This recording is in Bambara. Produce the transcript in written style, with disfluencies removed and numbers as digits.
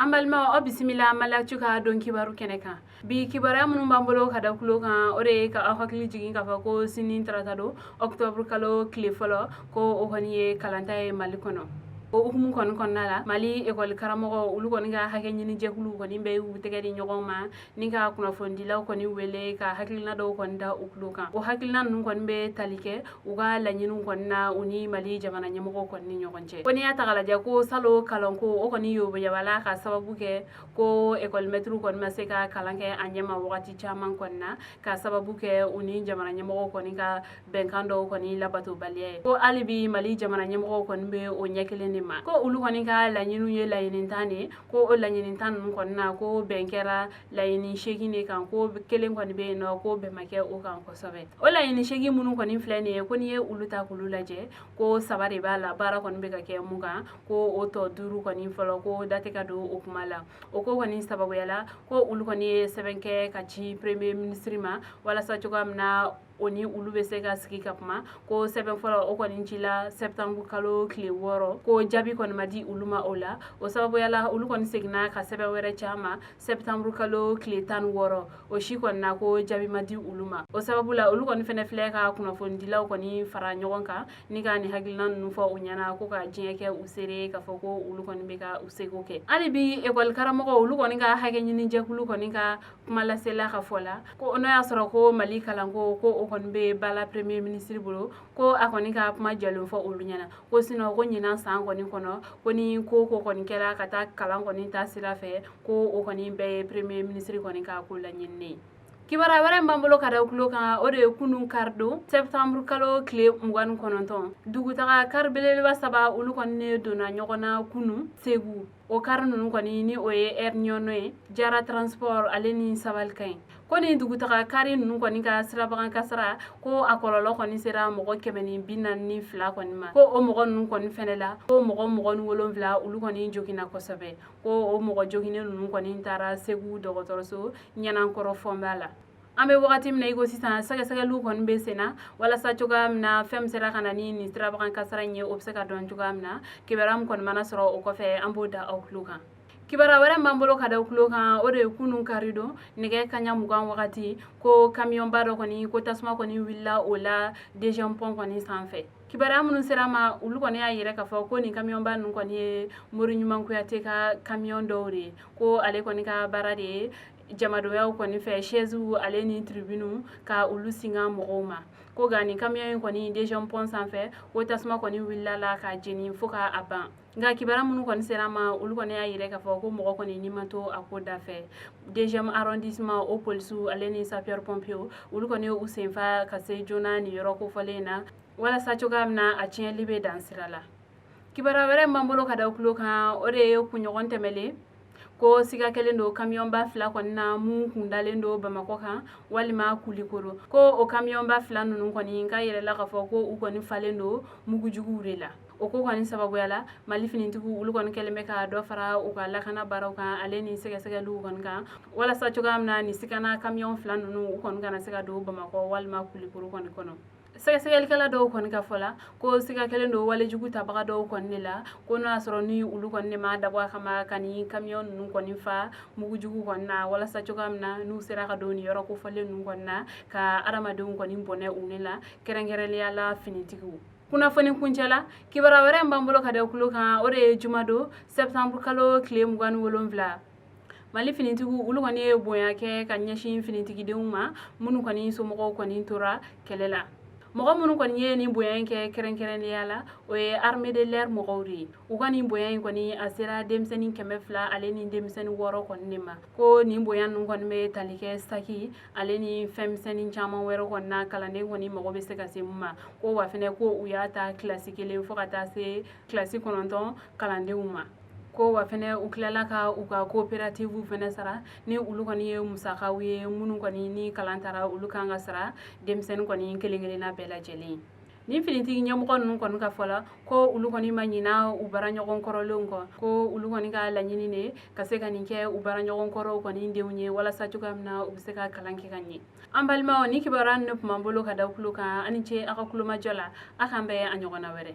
An balima o bisimila malachu ka don kibaru kɛnɛ kan bi kibaruya minnu b'an bolo ka da kulo kan o de ye ka aw hakili jigin k'a fɔ ko sini tarata don octobre kalo tile fɔlɔ ko o kɔni ye kalanta ye Mali kɔnɔ o hukumu kɔni kɔnɔna la Mali école karamɔgɔ olu kɔni ka hakɛ ɲini jɛkulu kɔni bɛ u tɛgɛ di ɲɔgɔn ma ni ka kunnafonidilaw kɔni wele ka hakilina dɔw kɔni da u kulo kan o hakilina ninnu kɔni bɛ tali kɛ u ka laɲiniw kɔni na u ni Mali jamana ɲɛmɔgɔw kɔni ni ɲɔgɔn cɛ ko n'i y'a ta k'a lajɛ ko salon kalanko o kɔni yobala ka sababu kɛ ko école maître kɔni ma se ka kalan kɛ a ɲɛma wagati caman kɔni na ka sababu kɛ u ni jamana ɲɛmɔgɔw kɔni ka bɛnkan dɔw kɔni labatobaliya ye ko hali bi Mali jamana ɲɛmɔgɔw kɔni bɛ o ɲɛ kelen de ma ko olu kɔni ka laɲiniw ye laɲini tan de ko o laɲini tan ninnu kɔni na ko bɛn kɛra laɲini 8 de kan ko kelen kɔni bɛ yen nɔ ko bɛn ma kɛ o kan kosɛbɛ o laɲini 8 minnu kɔni filɛ nin ye ko n'i ye olu ta k'olu lajɛ ko 3 de b'a la baara kɔni bɛ ka kɛ mun kan ko o tɔ 5 kɔni fɔlɔ ko da tɛ ka don o kuma la o ko kɔni sababuyala ko olu kɔni ye sɛbɛn kɛ ka ci premier ministre ma walasa cogoya min na o ni olu bɛ se ka sigi ka kuma ko sɛbɛn fɔlɔ o kɔni cila septembre kalo tile 6 ko jaabi kɔni ma di olu ma o la o sababuyala olu kɔni seginna ka sɛbɛn wɛrɛ caman septembre kalo tile 16 o si kɔni na ko jaabi ma di olu ma o sababu la olu kɔni fɛnɛ filɛ ka kunnafonidilaw kɔni fara ɲɔgɔn kan ni ka nin hakilina ninnu fɔ u ɲɛna ko ka diɲɛ kɛ u seere k'a fɔ ko olu kɔni bɛ ka u seko kɛ hali bi école karamɔgɔ olu kɔni ka hakɛ ɲini jɛkulu kɔni ka kuma lasela ka fɔ la ko n'o y'a sɔrɔ ko Mali kalanko ko o kɔni bɛ bala premier ministre bolo ko a kɔni ka kuma jɛlen fɔ olu ɲɛna ko sinon ko ɲinan san kɔni kɔnɔ ko ni ko kɔni kɛra ka taa kalan kɔni ta sira fɛ ko o kɔni bɛɛ ye premier ministre kɔni ka ko laɲininen ye kibaruya wɛrɛ min b'an bolo ka da kulo kan o de ye kunun kari don septembre kalo tile 29 dugutaga kari belebeleba 3 olu kɔni ne donna ɲɔgɔn na kunun Segu o kari ninnu kɔni ni o ye air ɲɔnɔ ye Jara transport ale ni Sabalikaɲi ko ni dugutaga kari ninnu kɔni ka sirabagan kasara ko a kɔlɔlɔ kɔni sera mɔgɔ 142 kɔni ma ko o mɔgɔ ninnu kɔni fɛnɛ la ko mɔgɔ 27 olu kɔni joginna kosɛbɛ ko o mɔgɔ joginnen ninnu kɔni taara Segu dɔgɔtɔrɔso ɲanankɔrɔ fɔnba la an bɛ wagati min na i ko sisan sɛgɛsɛgɛliw kɔni bɛ sen na walasa cogoya min na fɛn min sera ka na ni nin sirabagan kasara in ye o bɛ se ka dɔn cogoya min na kibaruya min kɔni mana sɔrɔ o kɔfɛ an b'o da aw tulo kan kibaruya wɛrɛ b'an bolo ka da tulo kan o de ye kunun kari don nɛgɛ kaɲa 20 wagati ko kamiyɔnba dɔ kɔni ko tasuma kɔni wulila o la deuxième pont kɔni sanfɛ kibaruya minnu sera ma olu kɔni y'a yɛrɛ k'a fɔ ko nin kamiyɔnba ninnu kɔni ye Moriɲuman Kuyate ka kamiyɔn dɔw de ye ko ale kɔni ka baara de ye jamadoyaw kɔni fɛ chaise ale ni tribune ka olu singa mɔgɔw ma ko ga nin kamiyɔn in kɔni deuxième pont sanfɛ ko tasuma kɔni wulila la ka jeni fo ka a ban nka kibaruya minnu kɔni sera ma olu kɔni y'a yɛrɛ k'a fɔ ko mɔgɔ kɔni ni ma to a ko da fɛ deuxième arrondissement o polisiw ale ni sapeur pompier olu kɔni y'u senfa ka se joona nin yɔrɔ kofɔlen na walasa cogoya min na a tiɲɛli bɛ dan sira la kibaruya wɛrɛ b'an bolo ka da tulo kan o de ye kunɲɔgɔn tɛmɛlen ko siga kelen don kamiyɔnba 2 kɔni na mun kun dalen don Bamakɔ kan walima Kulikoro ko o kamiyɔnba 2 ninnu kɔni ka yɛrɛla k'a fɔ ko u kɔni falen don mugujuguw de la o ko kɔni sababuyala Mali finitigiw olu kɔni kɛlen bɛ ka dɔ fara u ka lakana baaraw kan ale ni sɛgɛsɛgɛliw kɔni kan walasa cogoya min na nin sigana kamiyɔn 2 ninnu u kɔni kana se ka don Bamakɔ walima Kulikoro kɔni kɔnɔ sɛgɛsɛgɛlikɛla dɔw kɔni ka fɔ la ko siga kelen don walejugu tabaga dɔw kɔni de la ko n'o y'a sɔrɔ ni olu kɔni de ma dabɔ a kama ka ni kamiyɔn ninnu kɔni fa mugujugu kɔni na walasa cogoya min na n'u sera ka don nin yɔrɔ kofɔlen ninnu kɔni na ka adamadenw kɔni bɔnɛ u ne la kɛrɛnkɛrɛnnenya la finitigiw kunnafoni kuncɛ la kibaruya wɛrɛ min b'an bolo ka da kulo kan o de ye juma don septembre kalo tile 27 Mali finitigiw olu kɔni ye bonya kɛ ka ɲɛsin finitigidenw ma minnu kɔni somɔgɔw kɔni tora kɛlɛ la mɔgɔ minnu kɔni ye nin bonya in kɛ kɛrɛnkɛrɛnnenya la o ye armée de l'air mɔgɔw de ye u ka nin bonya in kɔni a sera denmisɛnnin 200 ale ni denmisɛnnin 6 kɔni de ma ko nin bonya ninnu kɔni bɛ tali kɛ saki ale ni fɛnmisɛnnin caman wɛrɛ kɔni na kalanden kɔni mago bɛ se ka se mun ma ko wa fɛnɛ ko u y'a ta kilasi 1 fo ka taa se kilasi 9 kalandenw ma ko wa fɛnɛ u tilala ka u ka coopérative fɛnɛ sara ni olu kɔni ye musakaw ye minnu kɔni ni kalan tara olu kan ka sara denmisɛnnin kɔni kelen-kelenna bɛɛ lajɛlen ni finitigi ɲɛmɔgɔ ninnu kɔni ka fɔ la ko olu kɔni ma ɲina u baaraɲɔgɔn kɔrɔlenw kɔ ko olu kɔni ka laɲini de ka se ka nin kɛ u baaraɲɔgɔn kɔrɔw kɔni denw ye walasa cogoya min na u bɛ se ka kalan kɛ ka ɲɛ an balimaw ni kibaruya ninnu tun b'an bolo ka da kulo kan ani ce aw ka kulomajɔ la a k'an bɛn a ɲɔgɔnna wɛrɛ